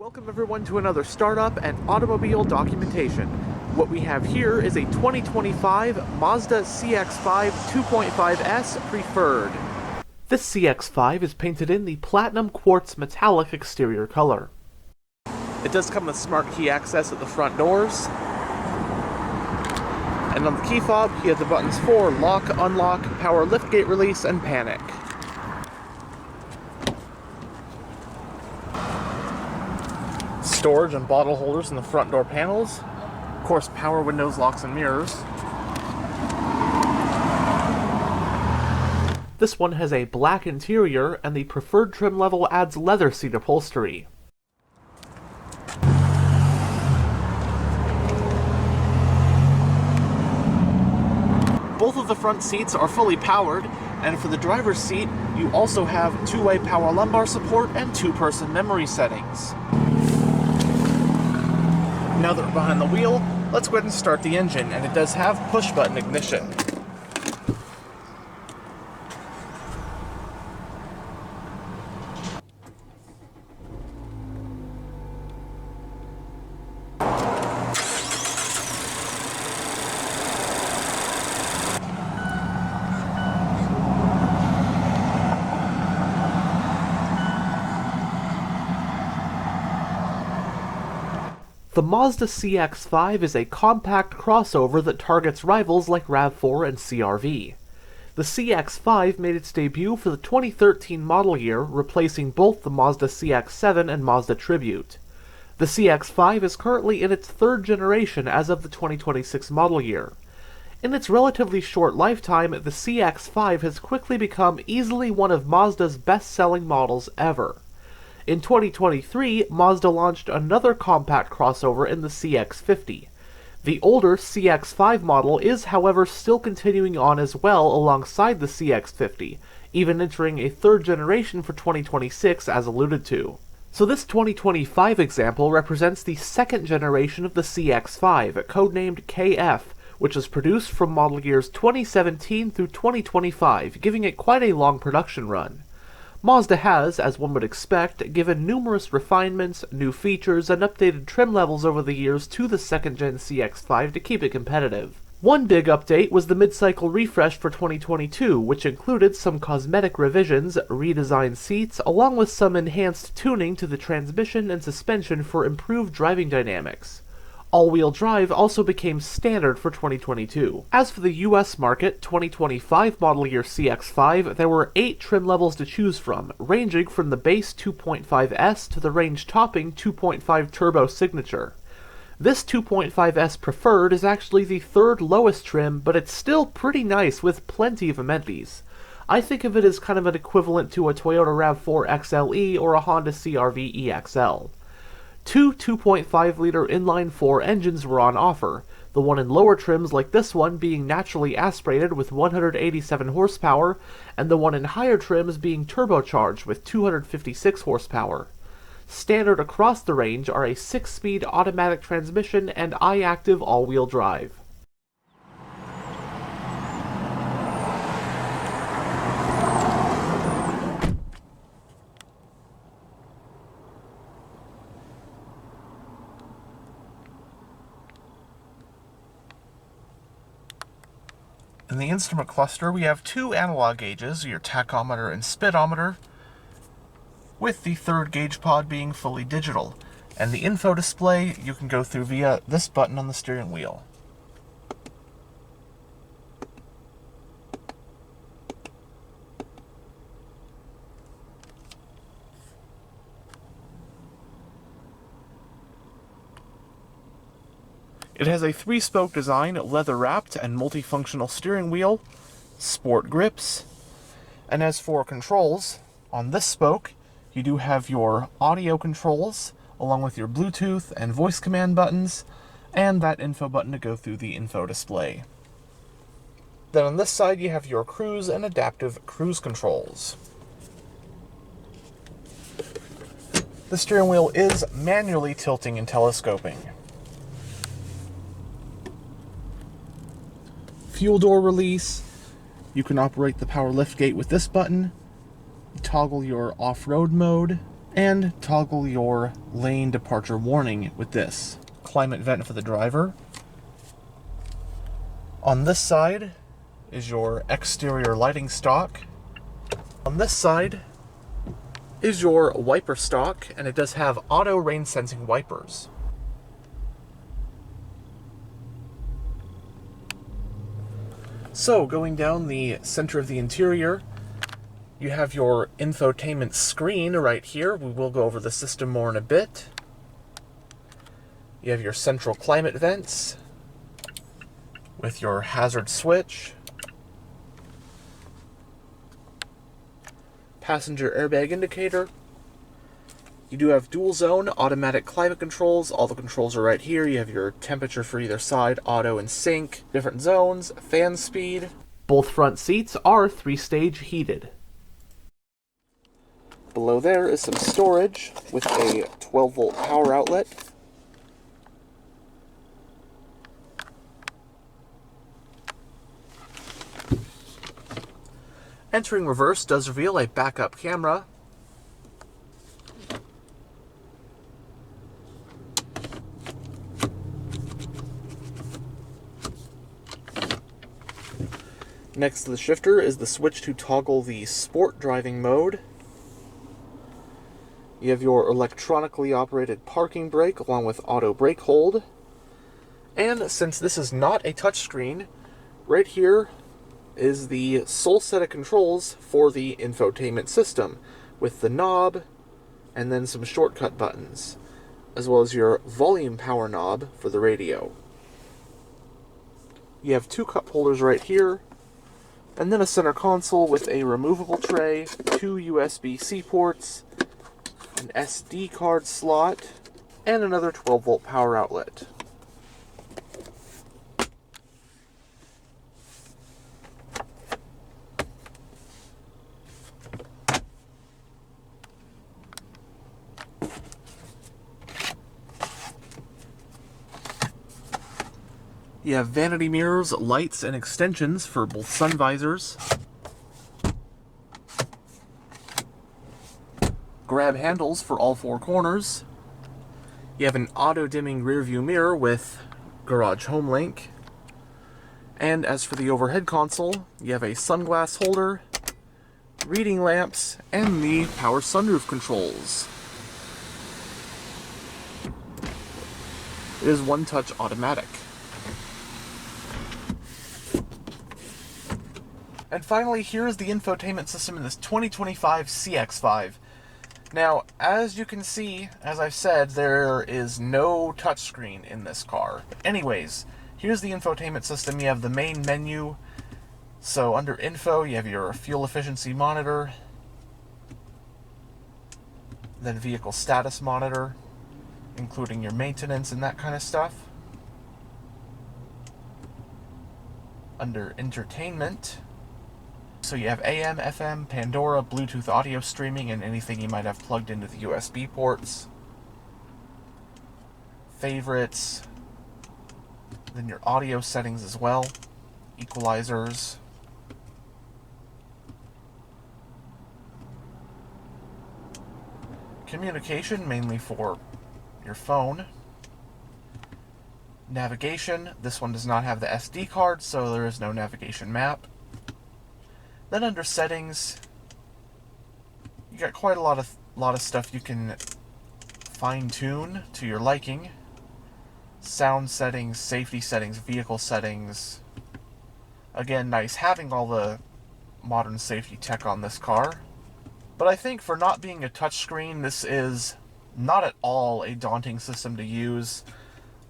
Welcome everyone to another startup and automobile documentation. What we have here is a 2025 Mazda CX-5 2.5S Preferred. This CX-5 is painted in the platinum quartz metallic exterior color. It does come with smart key access at the front doors. And on the key fob, you have the buttons for lock, unlock, power liftgate release, and panic. Storage and bottle holders in the front door panels. Of course, power windows, locks, and mirrors. This one has a black interior, and the preferred trim level adds leather seat upholstery. Both of the front seats are fully powered, and for the driver's seat, you also have two-way power lumbar support and two-person memory settings. Now that we're behind the wheel, let's go ahead and start the engine, and it does have push-button ignition. The Mazda CX-5 is a compact crossover that targets rivals like RAV4 and CR-V. The CX-5 made its debut for the 2013 model year, replacing both the Mazda CX-7 and Mazda Tribute. The CX-5 is currently in its third generation as of the 2026 model year. In its relatively short lifetime, the CX-5 has quickly become easily one of Mazda's best-selling models ever. In 2023, Mazda launched another compact crossover in the CX-50. The older CX-5 model is, however, still continuing on as well alongside the CX-50, even entering a third generation for 2026 as alluded to. So this 2025 example represents the second generation of the CX-5, codenamed KF, which was produced from model years 2017 through 2025, giving it quite a long production run. Mazda has, as one would expect, given numerous refinements, new features, and updated trim levels over the years to the second-gen CX-5 to keep it competitive. One big update was the mid-cycle refresh for 2022, which included some cosmetic revisions, redesigned seats, along with some enhanced tuning to the transmission and suspension for improved driving dynamics. All-wheel drive also became standard for 2022. As for the US market 2025 model year CX-5, there were 8 trim levels to choose from, ranging from the base 2.5S to the range-topping 2.5 Turbo Signature. This 2.5S Preferred is actually the third lowest trim, but it's still pretty nice with plenty of amenities. I think of it as kind of an equivalent to a Toyota RAV4 XLE or a Honda CR-V EXL. Two 2.5-liter inline-4 engines were on offer, the one in lower trims like this one being naturally aspirated with 187 horsepower, and the one in higher trims being turbocharged with 256 horsepower. Standard across the range are a 6-speed automatic transmission and I-active all-wheel drive. In the instrument cluster, we have 2 analog gauges, your tachometer and speedometer, with the third gauge pod being fully digital. And the info display you can go through via this button on the steering wheel. It has a 3-spoke design, leather-wrapped and multifunctional steering wheel, sport grips, and as for controls, on this spoke, you do have your audio controls, along with your Bluetooth and voice command buttons, and that info button to go through the info display. Then on this side, you have your cruise and adaptive cruise controls. The steering wheel is manually tilting and telescoping. Fuel door release. You can operate the power liftgate with this button, toggle your off-road mode, and toggle your lane departure warning with this. Climate vent for the driver. On this side is your exterior lighting stock. On this side is your wiper stock, and it does have auto rain sensing wipers. So, going down the center of the interior, you have your infotainment screen right here. We will go over the system more in a bit. You have your central climate vents with your hazard switch, passenger airbag indicator. You do have dual zone automatic climate controls. All the controls are right here. You have your temperature for either side, auto and sync, different zones, fan speed. Both front seats are 3-stage heated. Below there is some storage with a 12-volt power outlet. Entering reverse does reveal a backup camera. Next to the shifter is the switch to toggle the sport driving mode. You have your electronically operated parking brake along with auto brake hold. And since this is not a touchscreen, right here is the sole set of controls for the infotainment system, with the knob and then some shortcut buttons, as well as your volume power knob for the radio. You have 2 cup holders right here, and then a center console with a removable tray, 2 USB-C ports, an SD card slot, and another 12-volt power outlet. You have vanity mirrors, lights, and extensions for both sun visors. Grab handles for all 4 corners. You have an auto-dimming rear-view mirror with garage home link. And as for the overhead console, you have a sunglass holder, reading lamps, and the power sunroof controls. It is one-touch automatic. And finally, here is the infotainment system in this 2025 CX-5. Now, as you can see, as I've said, there is no touchscreen in this car. Anyways, here's the infotainment system. You have the main menu. So under info, you have your fuel efficiency monitor, then vehicle status monitor, including your maintenance and that kind of stuff. Under entertainment, so you have AM, FM, Pandora, Bluetooth audio streaming, and anything you might have plugged into the USB ports. Favorites. Then your audio settings as well. Equalizers. Communication, mainly for your phone. Navigation. This one does not have the SD card, so there is no navigation map. Then under settings, you got quite a lot of stuff you can fine-tune to your liking. Sound settings, safety settings, vehicle settings. Again, nice having all the modern safety tech on this car. But I think for not being a touchscreen, this is not at all a daunting system to use.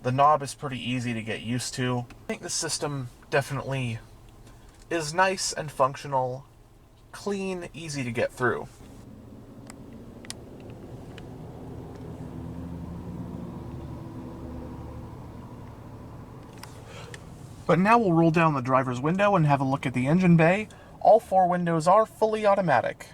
The knob is pretty easy to get used to. I think this system definitely is nice and functional, clean, easy to get through. But now we'll roll down the driver's window and have a look at the engine bay. All 4 windows are fully automatic.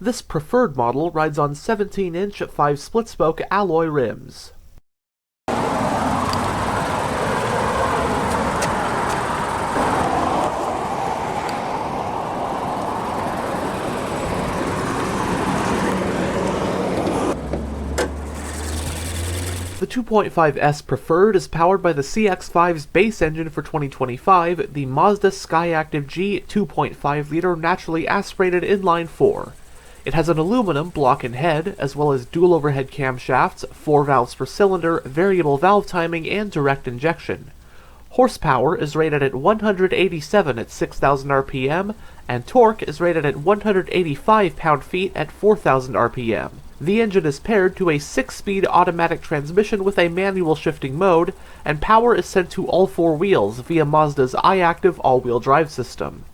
This preferred model rides on 17-inch 5 split-spoke alloy rims. The 2.5S Preferred is powered by the CX-5's base engine for 2025, the Mazda Skyactiv G 2.5-liter naturally aspirated inline-4. It has an aluminum block and head, as well as dual overhead camshafts, 4 valves per cylinder, variable valve timing, and direct injection. Horsepower is rated at 187 at 6,000 RPM, and torque is rated at 185 pound-feet at 4,000 RPM. The engine is paired to a 6-speed automatic transmission with a manual shifting mode, and power is sent to all 4 wheels via Mazda's iActive all-wheel drive system.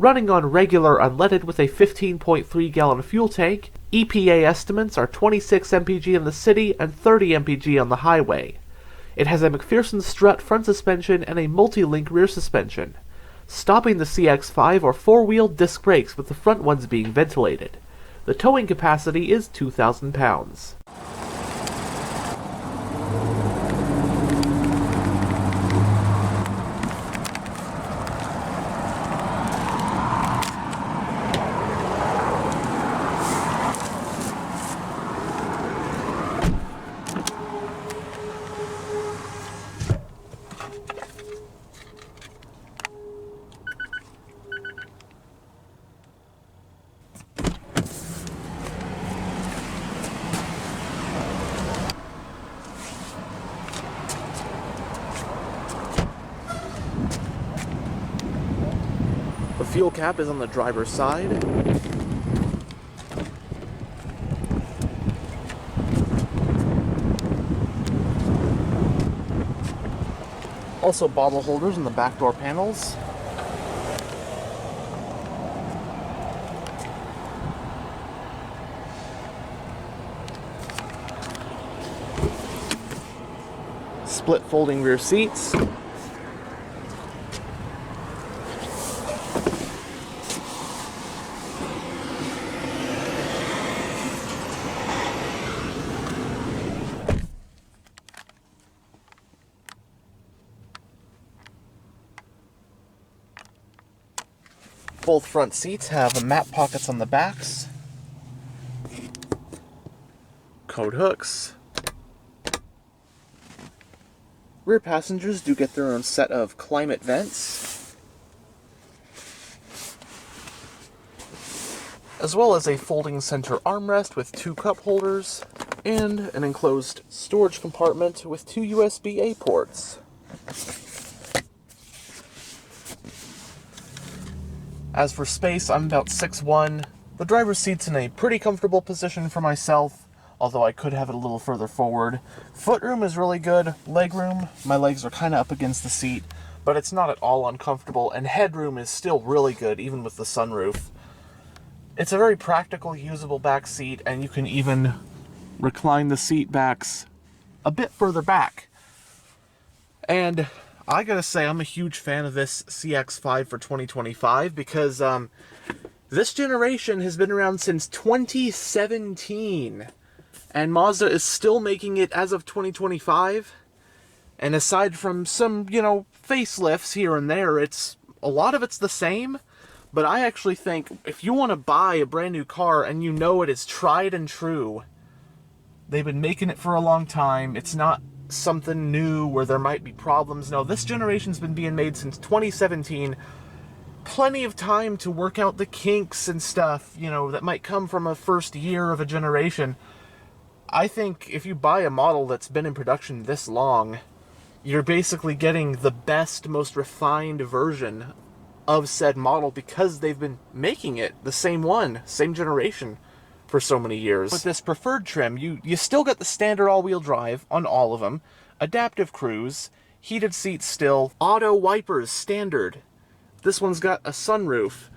Running on regular unleaded with a 15.3-gallon fuel tank, EPA estimates are 26 mpg in the city and 30 mpg on the highway. It has a McPherson strut front suspension and a multi-link rear suspension. Stopping the CX-5 are 4-wheel disc brakes, with the front ones being ventilated. The towing capacity is 2,000 pounds. The fuel cap is on the driver's side. Also bottle holders in the back door panels. Split folding rear seats. Both front seats have map pockets on the backs, coat hooks. Rear passengers do get their own set of climate vents, as well as a folding center armrest with 2 cup holders, and an enclosed storage compartment with 2 USB-A ports. As for space, I'm about 6'1". The driver's seat's in a pretty comfortable position for myself, although I could have it a little further forward. Footroom is really good. Legroom, my legs are kind of up against the seat, but it's not at all uncomfortable, and headroom is still really good, even with the sunroof. It's a very practical, usable back seat, and you can even recline the seat backs a bit further back. And I gotta say, I'm a huge fan of this CX-5 for 2025 because this generation has been around since 2017, and Mazda is still making it as of 2025. And aside from some, facelifts here and there, a lot of it's the same. But I actually think if you want to buy a brand new car and you know it is tried and true, they've been making it for a long time. It's not something new where there might be problems. No, this generation's been being made since 2017. Plenty of time to work out the kinks and stuff, that might come from a first year of a generation. I think if you buy a model that's been in production this long, you're basically getting the best, most refined version of said model because they've been making it the same generation for so many years. With this preferred trim, you still get the standard all-wheel drive on all of them, adaptive cruise, heated seats still, auto wipers standard. This one's got a sunroof.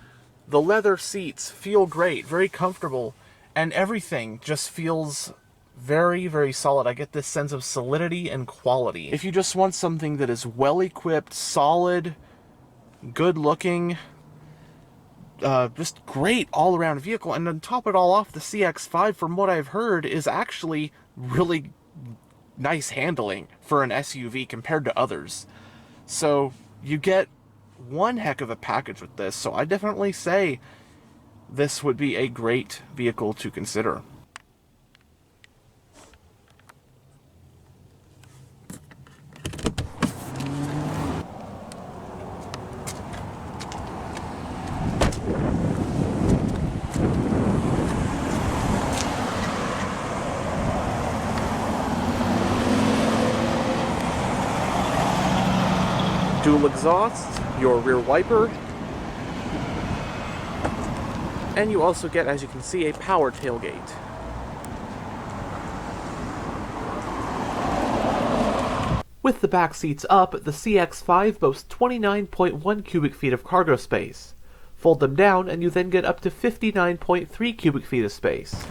The leather seats feel great, very comfortable, and everything just feels very, very solid. I get this sense of solidity and quality. If you just want something that is well-equipped, solid, good-looking, just great all-around vehicle. And on top of it all off, the CX-5, from what I've heard, is actually really nice handling for an SUV compared to others. So you get one heck of a package with this, so I definitely say this would be a great vehicle to consider. Dual exhausts, your rear wiper, and you also get, as you can see, a power tailgate. With the back seats up, the CX-5 boasts 29.1 cubic feet of cargo space. Fold them down and you then get up to 59.3 cubic feet of space.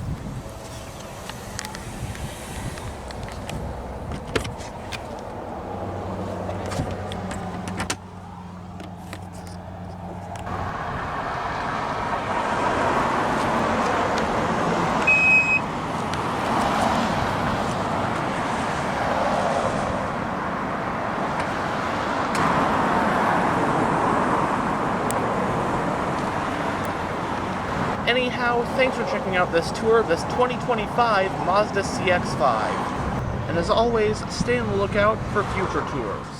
Anyhow, thanks for checking out this tour of this 2025 Mazda CX-5. And as always, stay on the lookout for future tours.